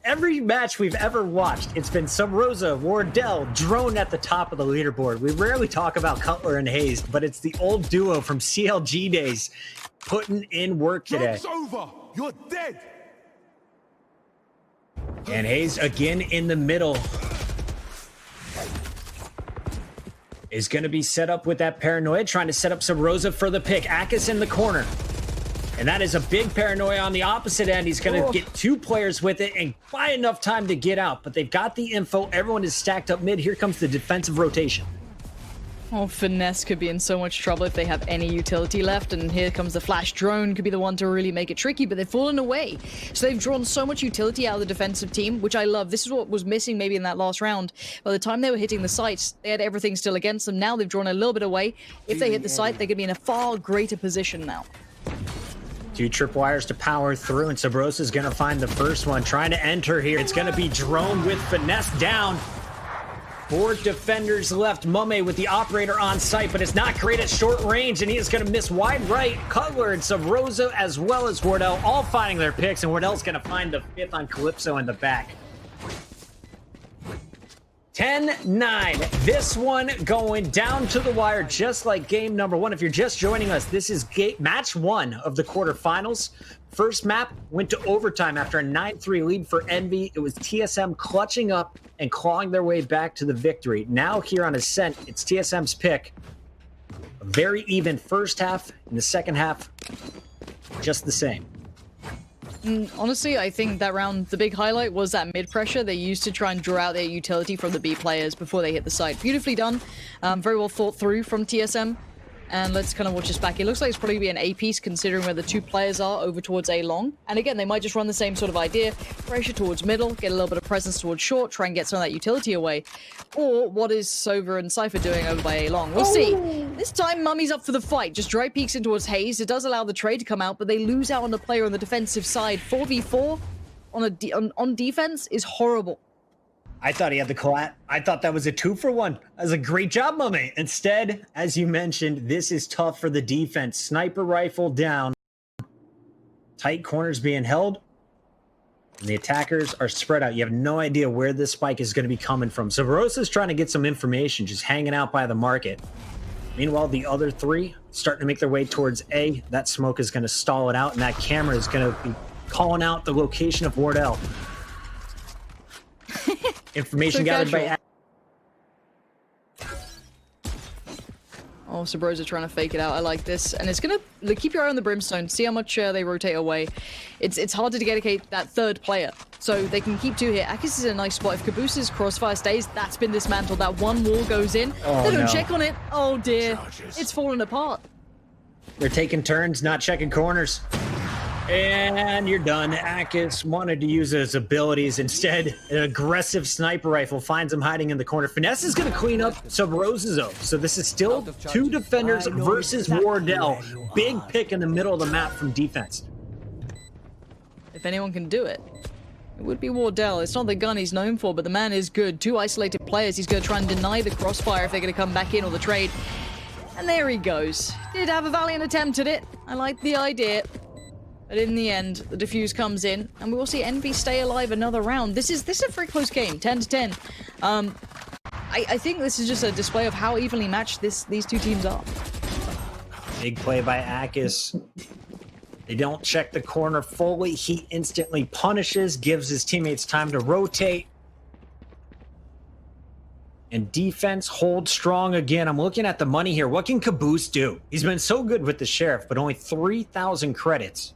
Every match we've ever watched, it's been Sabrosa, Wardell, Drone at the top of the leaderboard. We rarely talk about Cutler and Hayes, but it's the old duo from CLG days putting in work today. Joke's over. You're dead. And Hayes again in the middle is going to be set up with that paranoia, trying to set up Sabrosa for the pick. Akis in the corner. And that is a big paranoia on the opposite end. He's going to get 2 players with it and buy enough time to get out. But they've got the info. Everyone is stacked up mid. Here comes the defensive rotation. Oh, Finesse could be in so much trouble if they have any utility left, and here comes the flash drone, could be the one to really make it tricky, but they've fallen away. So they've drawn so much utility out of the defensive team, which I love. This is what was missing maybe in that last round. By the time they were hitting the sites, they had everything still against them. Now they've drawn a little bit away. If they hit the site, they could be in a far greater position now. 2 tripwires to power through, and Sabrosa's going to find the first one, trying to enter here. It's going to be Drone with Finesse down. 4 defenders left. Mame with the operator on site, but it's not great at short range, and he is going to miss wide right. Cutler and Sabrosa, as well as Wardell, all finding their picks, and Wardell's going to find the 5th on Calypso in the back. 10-9. This one going down to the wire, just like game number one. If you're just joining us, this is match one of the quarterfinals. First map went to overtime after a 9-3 lead for Envy. It was TSM clutching up and clawing their way back to the victory. Now here on Ascent, it's TSM's pick. A very even first half, and the second half, just the same. Honestly, I think that round, the big highlight was that mid pressure they used to try and draw out their utility from the B players before they hit the site. Beautifully done, very well thought through from TSM. And let's kind of watch this back. It looks like it's probably be an A piece considering where the two players are over towards A long. And again, they might just run the same sort of idea. Pressure towards middle, get a little bit of presence towards short, try and get some of that utility away. Or what is Sova and Cypher doing over by A long? We'll see. This time, Mummy's up for the fight. Just dry peeks in towards Haze. It does allow the trade to come out, but they lose out on the player on the defensive side. 4v4 on defense is horrible. I thought he had the collat. I thought that was a 2-for-1. That was a great job, Mummy. Instead, as you mentioned, this is tough for the defense. Sniper rifle down. Tight corners being held. And the attackers are spread out. You have no idea where this spike is going to be coming from. So Barosa's trying to get some information, just hanging out by the market. Meanwhile, the other three starting to make their way towards A. That smoke is going to stall it out, and that camera is going to be calling out the location of Wardell. Information gathered by... Oh, Sabrosa trying to fake it out. I like this. And it's going to keep your eye on the Brimstone. See how much they rotate away. It's harder to dedicate that third player. So they can keep two here. Akis is in a nice spot. If Cabooses crossfire stays, that's been dismantled. That one wall goes in. Oh, they don't no. check on it. Oh, dear. It's fallen apart. They're taking turns, not checking corners. And you're done. Akis wanted to use his abilities. Instead, an aggressive sniper rifle finds him hiding in the corner. Finesse is going to clean up Sabrosa. So this is still two defenders versus Wardell. Big pick in the middle of the map from defense. If anyone can do it, it would be Wardell. It's not the gun he's known for, but the man is good. Two isolated players. He's going to try and deny the crossfire if they're going to come back in or the trade. And there he goes. Did have a valiant attempt at it. I like the idea. But in the end, the defuse comes in, and we will see Envy stay alive another round. This is a very close game, 10-10. I think this is just a display of how evenly matched these two teams are. Big play by Akis. They don't check the corner fully. He instantly punishes, gives his teammates time to rotate. And defense holds strong again. I'm looking at the money here. What can Caboose do? He's been so good with the Sheriff, but only 3,000 credits.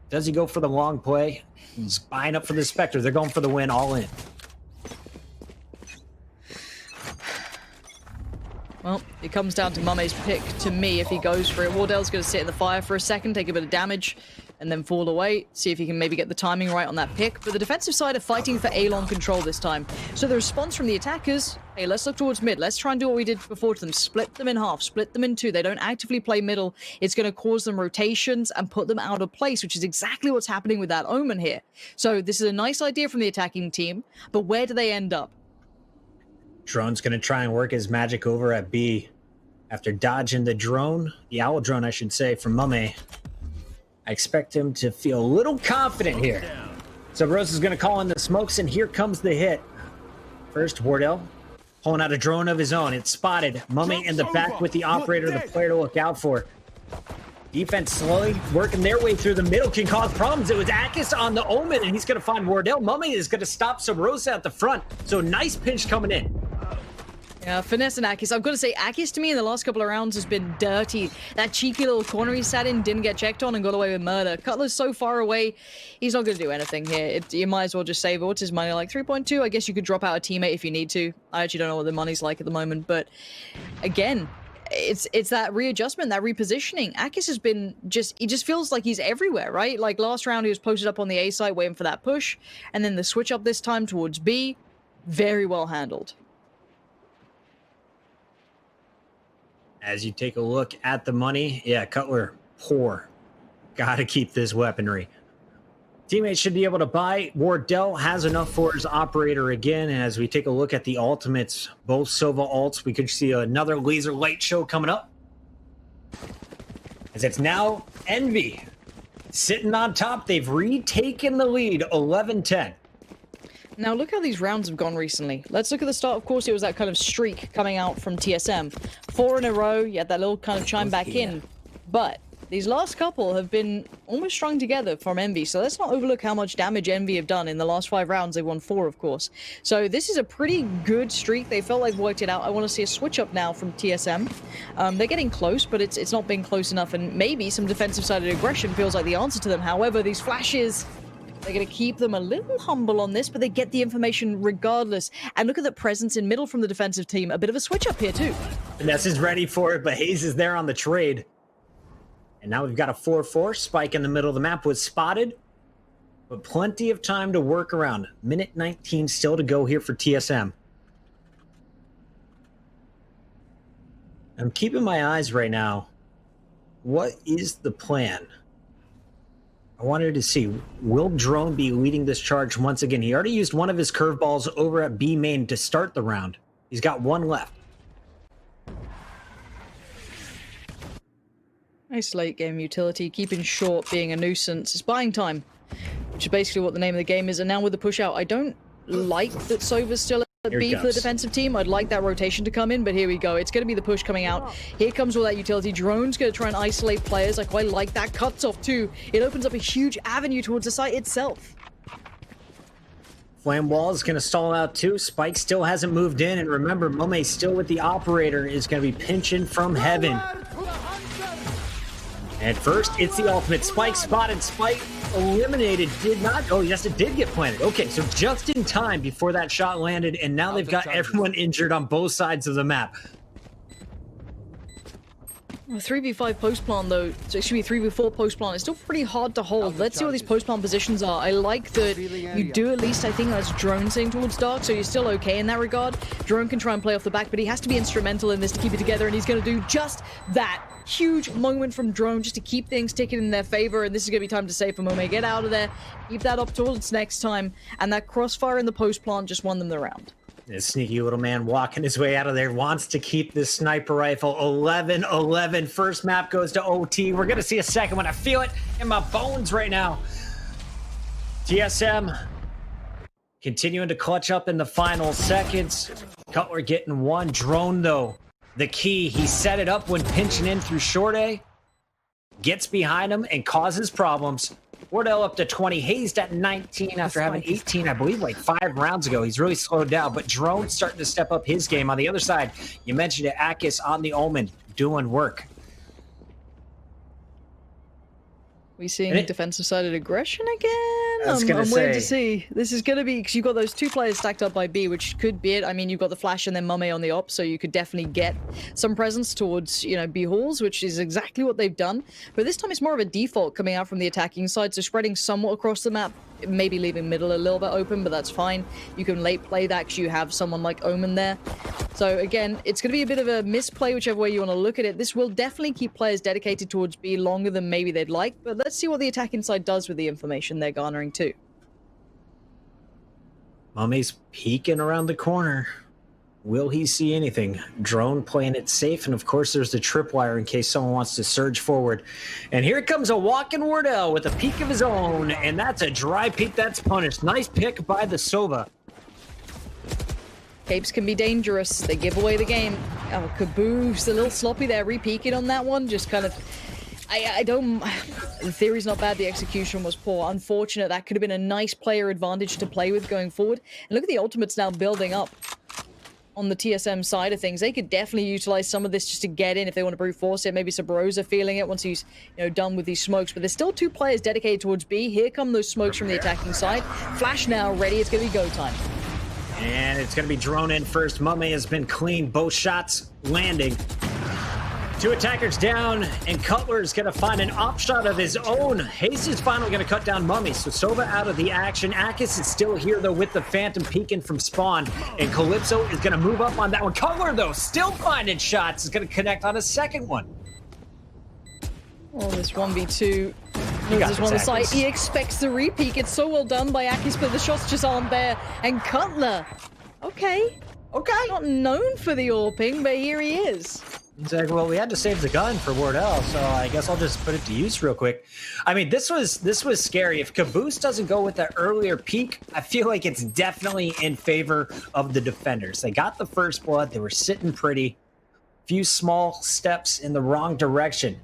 Does he go for the long play? He's buying up for the Spectre. They're going for the win all in. Well, it comes down to Mummy's pick to me if he goes for it. Wardell's going to sit in the fire for a second, take a bit of damage, and then fall away. See if he can maybe get the timing right on that pick. But the defensive side are fighting for A-long control this time. So the response from the attackers, hey, let's look towards mid. Let's try and do what we did before to them. Split them in half, split them in two. They don't actively play middle. It's going to cause them rotations and put them out of place, which is exactly what's happening with that Omen here. So this is a nice idea from the attacking team, but where do they end up? Drone's going to try and work his magic over at B. After dodging the drone, the owl drone, I should say, from Mummy. I expect him to feel a little confident here. So Rose is going to call in the smokes, and here comes the hit. First, Wardell pulling out a drone of his own. It's spotted. Mummy in the back with the operator, the player to look out for. Defense slowly working their way through the middle can cause problems. It was Akis on the Omen, and he's going to find Wardell. Mummy is going to stop Sabrosa at the front. So nice pinch coming in. Yeah, Finesse and Akis. I've got to say, Akis to me in the last couple of rounds has been dirty. That cheeky little corner he sat in, didn't get checked on, and got away with murder. Cutler's so far away, he's not going to do anything here. You might as well just save it. What's his money, like 3.2? I guess you could drop out a teammate if you need to. I actually don't know what the money's like at the moment, but again, it's that readjustment, that repositioning. Akis has been he just feels like he's everywhere, right? Like last round, he was posted up on the A side waiting for that push, and then the switch up this time towards B, very well handled. As you take a look at the money, yeah, Cutler, poor. Got to keep this weaponry. Teammates should be able to buy. Wardell has enough for his operator again. And as we take a look at the ultimates, both Sova ults, we could see another laser light show coming up. As it's now Envy sitting on top. They've retaken the lead, 11-10. Now look how these rounds have gone recently. Let's look at the start. Of course, it was that kind of streak coming out from TSM. 4 in a row, you had that little kind of chime back in. But these last couple have been almost strung together from Envy, so let's not overlook how much damage Envy have done in the last 5 rounds. They won 4, of course. So this is a pretty good streak. They felt like worked it out. I want to see a switch up now from TSM. They're getting close, but it's not been close enough, and maybe some defensive-sided aggression feels like the answer to them. However, these flashes... they're going to keep them a little humble on this, but they get the information regardless. And look at the presence in middle from the defensive team. A bit of a switch up here, too. Ness is ready for it, but Hayes is there on the trade. And now we've got a 4-4. Spike in the middle of the map was spotted. But plenty of time to work around. Minute 19 still to go here for TSM. I'm keeping my eyes right now. What is the plan? I wanted to see, will Drone be leading this charge once again? He already used one of his curveballs over at B main to start the round. He's got one left. Nice late game utility, keeping short, being a nuisance. It's buying time, which is basically what the name of the game is. And now with the push out, I don't like that Sova's still at B for the defensive team. I'd like that rotation to come in, but here we go. It's going to be the push coming out. Here comes all that utility. Drone's going to try and isolate players. I quite like that. Cuts off too. It opens up a huge avenue towards the site itself. Flame Wall is going to stall out too. Spike still hasn't moved in. And remember, Mome still with the operator is going to be pinching from heaven. And first, it's the ultimate. Spike spotted. Spike eliminated. Did not. Oh, yes, it did get planted. Okay, so just in time before that shot landed, and now they've got everyone injured on both sides of the map. 3v5 post plant though, so excuse me, 3v4 post plant. It's still pretty hard to hold. Let's see what these post plant positions are. I like that you do at least, I think that's Drone saying towards Dark, so you're still okay in that regard. Drone can try and play off the back, but he has to be instrumental in this to keep it together, and he's going to do just that. Huge moment from Drone just to keep things ticking in their favor, and this is going to be time to save for Mome. Get out of there, keep that up towards next time, and that crossfire in the post plant just won them the round. This sneaky little man walking his way out of there wants to keep this sniper rifle. 11-11. First map goes to OT. We're going to see a second one. I feel it in my bones right now. TSM continuing to clutch up in the final seconds. Cutler getting one. Drone, though, the key. He set it up when pinching in through short A. Gets behind him and causes problems. Wardell up to 20, Hazed at 19 after having 18, I believe, like 5 rounds ago. He's really slowed down, but Drone's starting to step up his game. On the other side, you mentioned it, Akis on the Omen, doing work. We seeing defensive-sided aggression again? I'm waiting to see. This is going to be, because you've got those 2 players stacked up by B, which could be it. I mean, you've got the Flash and then Mame on the op, so you could definitely get some presence towards, you know, B halls, which is exactly what they've done. But this time it's more of a default coming out from the attacking side, so spreading somewhat across the map, maybe leaving middle a little bit open, but that's fine. You can late play that because you have someone like Omen there. So again, it's going to be a bit of a misplay, whichever way you want to look at it. This will definitely keep players dedicated towards B longer than maybe they'd like, but let's see what the attacking side does with the information they're garnering too. Mummy's peeking around the corner. Will he see anything? Drone playing it safe, and of course there's the tripwire in case someone wants to surge forward. And here comes a walking Wardell with a peek of his own, and that's a dry peek that's punished. Nice pick by the Sova. Capes can be dangerous. They give away the game. Oh, caboose. A little sloppy there. Re-peeking on that one. Just kind of... I don't... The theory's not bad. The execution was poor. Unfortunate. That could have been a nice player advantage to play with going forward. And look at the ultimates now building up on the TSM side of things. They could definitely utilize some of this just to get in if they want to brute force it. Maybe Sabrosa feeling it once he's, you know, done with these smokes. But there's still 2 players dedicated towards B. Here come those smokes from the attacking side. Flash now ready. It's going to be go time. And it's going to be Drone in first. Mame has been clean. Both shots landing. 2 attackers down, and Cutler is going to find an op shot of his own. Hayes is finally going to cut down Mummy, so Sova out of the action. Akis is still here, though, with the Phantom peeking from spawn, and Calypso is going to move up on that one. Cutler, though, still finding shots. Is going to connect on a second one. Oh, this 1v2. This one on the side. He expects the re-peek. It's so well done by Akis, but the shots just aren't there. And Cutler, okay. Not known for the AWPing, but here he is. He's like, well, we had to save the gun for Wardell, so I guess I'll just put it to use real quick. I mean, this was scary. If Caboose doesn't go with that earlier peek, I feel like it's definitely in favor of the defenders. They got the first blood. They were sitting pretty. Few small steps in the wrong direction.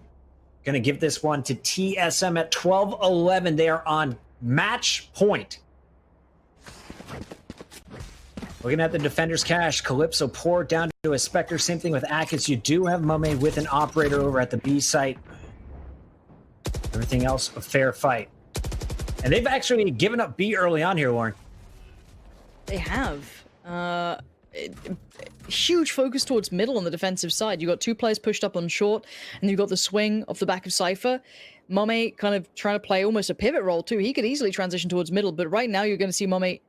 Going to give this one to TSM at 12-11. They are on match point. Looking at the defender's cash, Calypso poured down to a Spectre. Same thing with Akis. You do have Mame with an operator over at the B site. Everything else, a fair fight. And they've actually given up B early on here, Lauren. They have. Huge focus towards middle on the defensive side. You got 2 players pushed up on short, and you've got the swing off the back of Cypher. Mame kind of trying to play almost a pivot role too. He could easily transition towards middle, but right now you're going to see Mame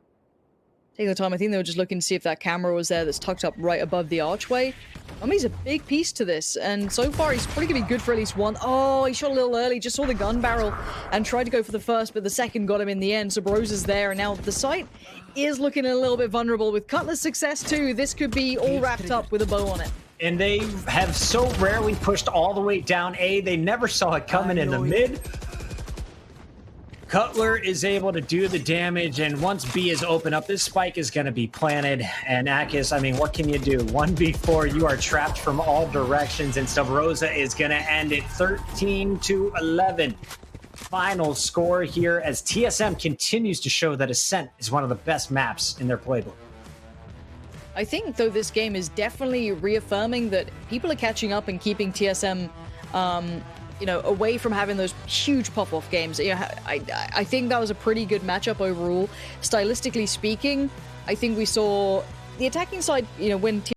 taking the time. I think they were just looking to see if that camera was there that's tucked up right above the archway. Mame's a big piece to this, and so far he's probably going to be good for at least one. Oh, he shot a little early, just saw the gun barrel and tried to go for the first, but the second got him in the end. So Bros is there, and now the site is looking a little bit vulnerable. With Cutler's success too, this could be all wrapped up with a bow on it. And they have so rarely pushed all the way down A. They never saw it coming in the mid. Cutler is able to do the damage, and once B is open up, this spike is going to be planted. And Akis, I mean, what can you do? 1v4, you are trapped from all directions, and Subrosa is going to end it 13-11. Final score here as TSM continues to show that Ascent is one of the best maps in their playbook. I think, though, this game is definitely reaffirming that people are catching up and keeping TSM you know, away from having those huge pop-off games. You know, I think that was a pretty good matchup overall. Stylistically speaking, I think we saw the attacking side, you know, when